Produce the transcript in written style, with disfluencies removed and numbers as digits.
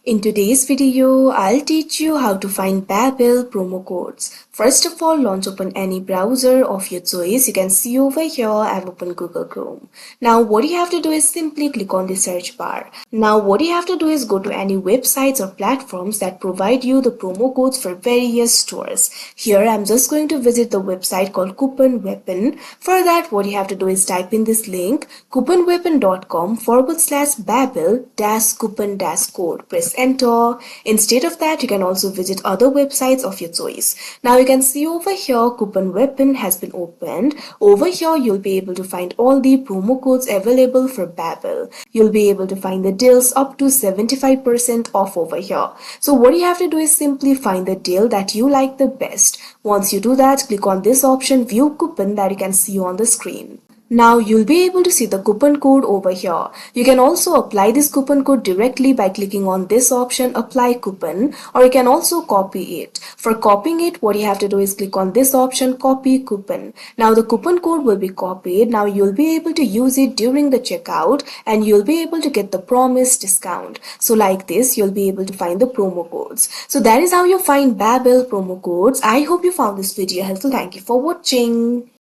In today's video, I'll teach you how to find Babbel promo codes. First of all, launch open any browser of your choice. You can see over here, I've opened Google Chrome. Now, what you have to do is simply click on the search bar. Now, what you have to do is go to any websites or platforms that provide you the promo codes for various stores. Here, I'm just going to visit the website called Coupon Weapon. For that, what you have to do is type in this link, couponweapon.com/Babbel-coupon-code. Press enter. Instead of that, you can also visit other websites of your choice. Now you can see over here Coupon Weapon has been opened. Over here you'll be able to find all the promo codes available for Babbel. You'll be able to find the deals up to 75% off over here. So what you have to do is simply find the deal that you like the best. Once you do that, click on this option View Coupon that you can see on the screen. Now you'll be able to see the coupon code over here. You can also apply this coupon code directly by clicking on this option apply coupon, or you can also copy it. For copying it, what you have to do is click on this option copy coupon. Now the coupon code will be copied. Now you'll be able to use it during the checkout and you'll be able to get the promised discount. So like this, you'll be able to find the promo codes. So that is how you find Babbel promo codes. I hope you found this video helpful. Thank you for watching.